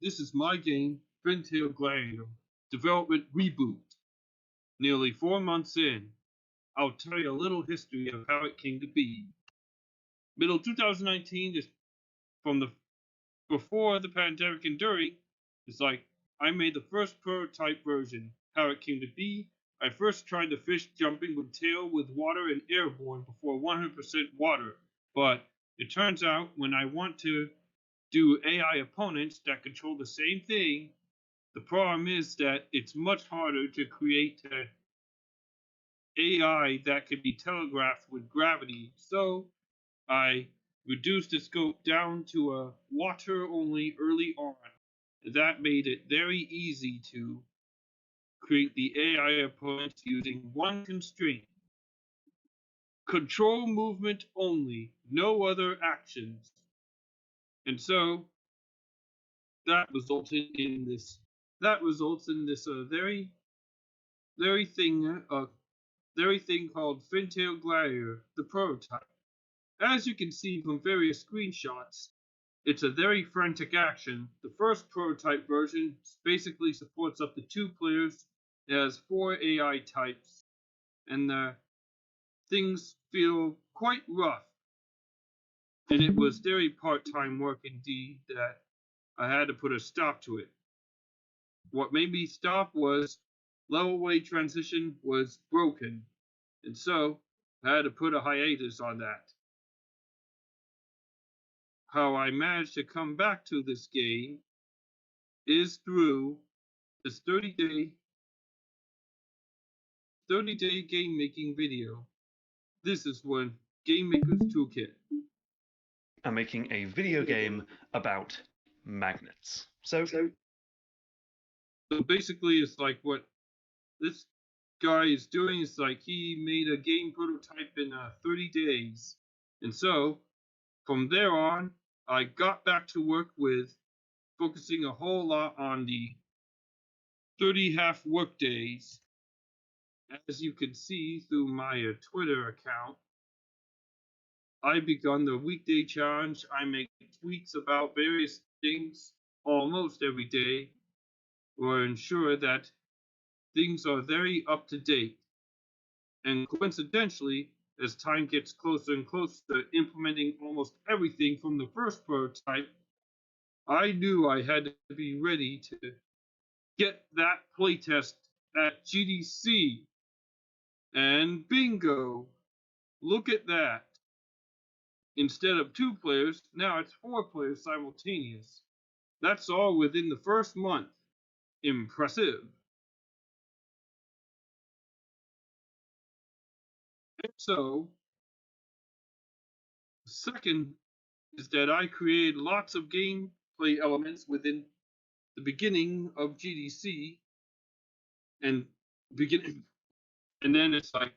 this is my game, Fintail Gladiator. Development reboot. Nearly 4 months in, I'll tell you a little history of how it came to be. Middle 2019, just from the before the pandemic and during, it's like I made the first prototype version. How it came to be, I first tried the fish jumping with tail with water and airborne before 100% water, but it turns out when I want to do AI opponents that control the same thing, the problem is that it's much harder to create an AI that can be telegraphed with gravity. So I reduced the scope down to a water only early on. That made it very easy to create the AI opponents using one constraint. Control movement only, no other actions. And so that resulted in this very very thing called Fintail Gladiator, the prototype. As you can see from various screenshots, it's a very frantic action. The first prototype version basically supports up to 2 players. It has 4 AI types, and things feel quite rough. And it was very part-time work indeed that I had to put a stop to it. What made me stop was level weight transition was broken, and so I had to put a hiatus on that. How I managed to come back to this game is through this 30-day game making video. This is one Game Maker's Toolkit. I'm making a video game about magnets. So basically, it's like what this guy is doing is like he made a game prototype in 30 days. And so from there on, I got back to work with focusing a whole lot on the 30 half work days. As you can see through my Twitter account, I begun the weekday challenge. I make tweets about various things almost every day, or ensure that things are very up to date. And coincidentally, as time gets closer and closer to implementing almost everything from the first prototype, I knew I had to be ready to get that playtest at GDC. And bingo! Look at that. Instead of 2 players, now it's 4 players simultaneous. That's all within the first month. Impressive. And so, second is that I created lots of gameplay elements within the beginning of GDC, and then it's like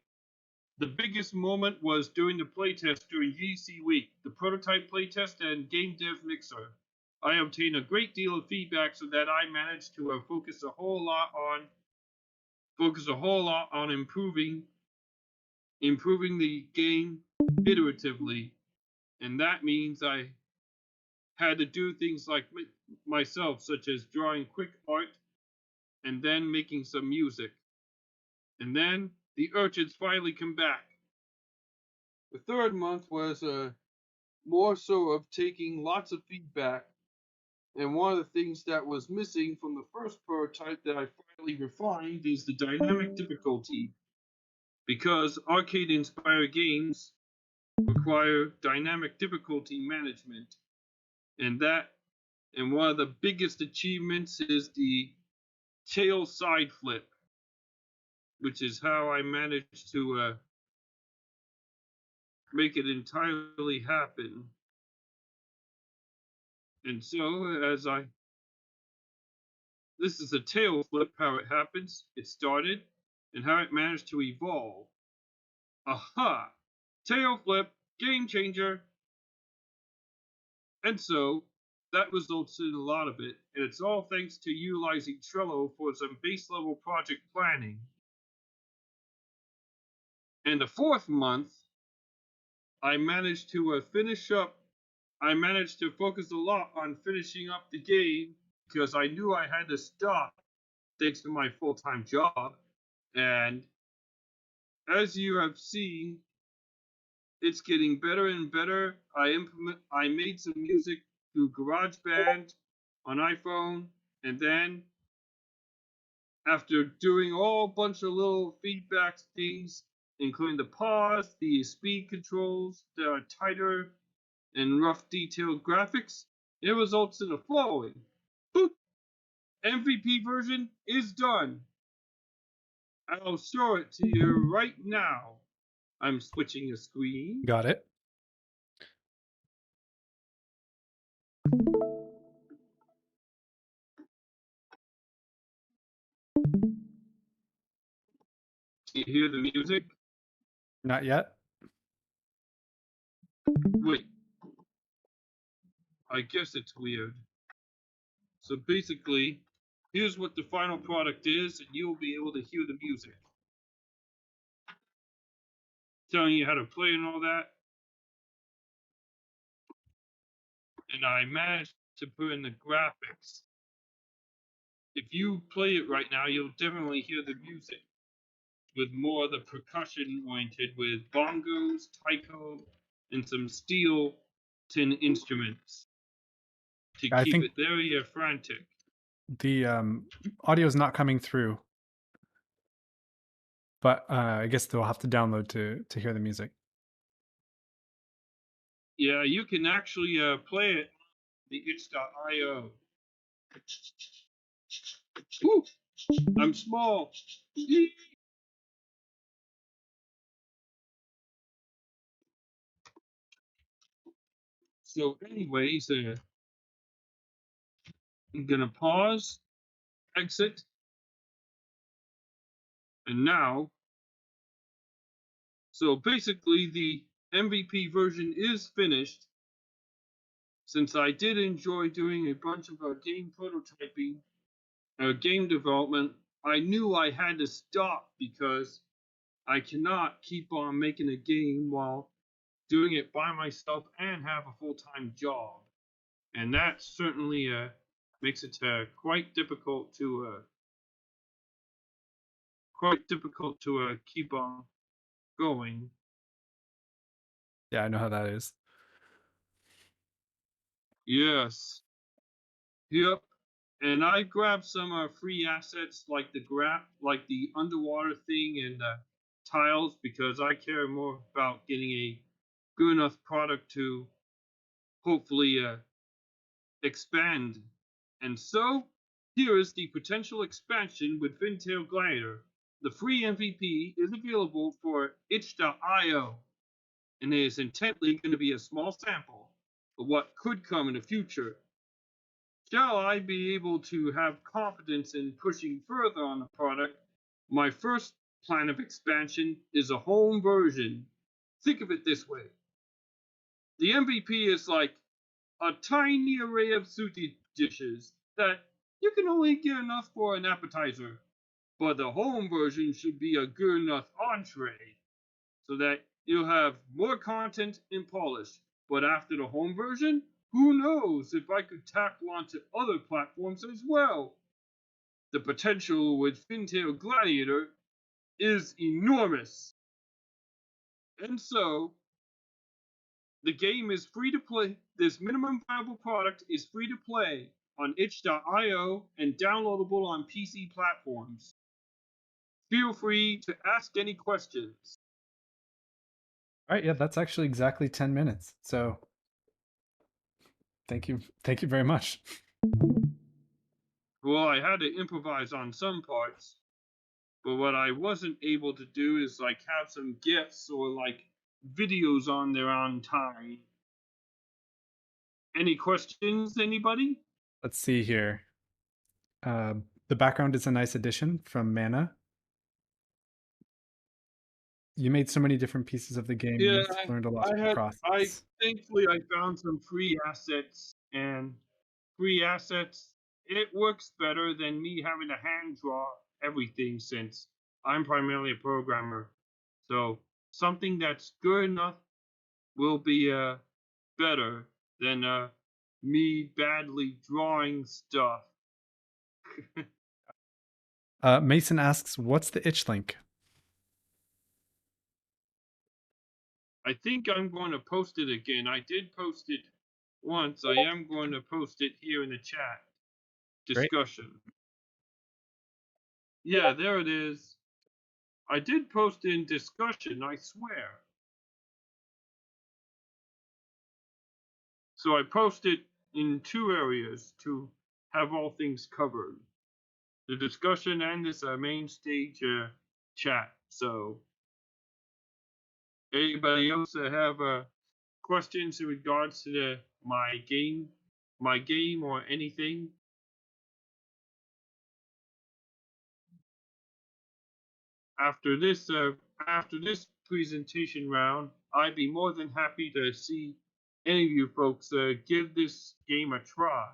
the biggest moment was doing the playtest during GDC week, the prototype playtest and game dev mixer. I obtained a great deal of feedback so that I managed to focus a whole lot on improving the game iteratively, and that means I had to do things like myself, such as drawing quick art and then making some music. And then the urchins finally come back. The third month was more so of taking lots of feedback. And one of the things that was missing from the first prototype that I finally refined is the dynamic difficulty. Because arcade-inspired games require dynamic difficulty management. And one of the biggest achievements is the tail side flip, which is how I managed to make it entirely happen. And so, this is a tail flip, how it happens, it started, and how it managed to evolve. Aha! Tail flip, game changer! And so, that results in a lot of it, and it's all thanks to utilizing Trello for some base level project planning. And the fourth month, I managed to focus a lot on finishing up the game, because I knew I had to stop thanks to my full-time job. And as you have seen, it's getting better and better. I made some music through GarageBand on iPhone, and then after doing all bunch of little feedback things, including the pause, the speed controls that are tighter, and rough detailed graphics, it results in the following. Boop! MVP version is done. I'll show it to you right now. I'm switching a screen. Got it. Do you hear the music? Not yet. Wait. I guess it's weird. So basically, here's what the final product is, and you'll be able to hear the music. Telling you how to play and all that. And I managed to put in the graphics. If you play it right now, you'll definitely hear the music with more of the percussion oriented with bongos, taiko, and some steel tin instruments to I keep think it very frantic. the audio is not coming through, but I guess they'll have to download to hear the music. Yeah, you can actually play it the itch.io. Ooh, I'm small. So, anyways, I'm gonna pause, exit, and now. So basically, the MVP version is finished. Since I did enjoy doing a bunch of game prototyping, game development, I knew I had to stop because I cannot keep on making a game while doing it by myself and have a full-time job, and that certainly makes it quite difficult to keep on going. Yeah, I know how that is. Yes. Yep. And I grabbed some free assets like like the underwater thing and tiles because I care more about getting a good enough product to hopefully expand. And so, here is the potential expansion with Fintail Gladiator. The free MVP is available for itch.io, and it is intently going to be a small sample of what could come in the future. Shall I be able to have confidence in pushing further on the product, my first plan of expansion is a home version. Think of it this way. The MVP is like a tiny array of sushi dishes that you can only get enough for an appetizer, but the home version should be a good enough entree so that you'll have more content and polish. But after the home version, who knows if I could tackle onto other platforms as well? The potential with Fintail Gladiator is enormous. And so, the game is free to play. This minimum viable product is free to play on itch.io and downloadable on PC platforms. Feel free to ask any questions. All right, yeah, that's actually exactly 10 minutes. So thank you very much. Well, I had to improvise on some parts, but what I wasn't able to do is like have some GIFs or like videos on there on time. Any questions, anybody? Let's see here. The background is a nice addition from Mana. You made so many different pieces of the game. You Yeah, must have learned a lot from the I process. thankfully I found some free assets, and free assets it works better than me having to hand draw everything since I'm primarily a programmer. So something that's good enough will be better than me badly drawing stuff. Mason asks, what's the itch link? I think I'm going to post it again. I did post it once. I am going to post it here in the chat discussion. Yeah, there it is. I did post in discussion, I swear. So I posted in 2 areas to have all things covered. The discussion and this main stage chat. So anybody else have questions in regards to my game or anything? After this presentation round, I'd be more than happy to see any of you folks give this game a try.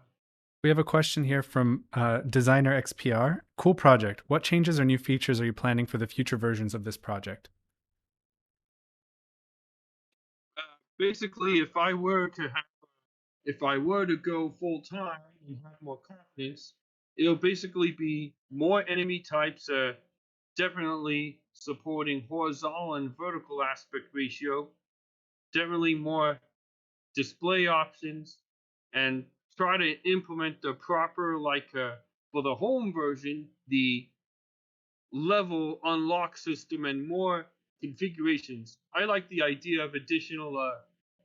We have a question here from Designer XPR. Cool project. What changes or new features are you planning for the future versions of this project? Basically, if I were to go full time and have more confidence, it'll basically be more enemy types, definitely supporting horizontal and vertical aspect ratio, definitely more display options, and try to implement the proper, for the home version, the level unlock system and more configurations. I like the idea of additional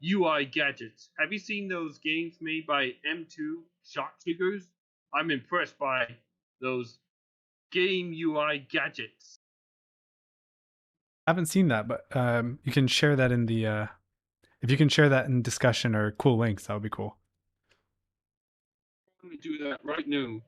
UI gadgets. Have you seen those games made by M2 Shot Triggers? I'm impressed by those game UI gadgets. I haven't seen that, but you can share that in the if you can share that in discussion or cool links, that would be cool. I'm going to do that right now.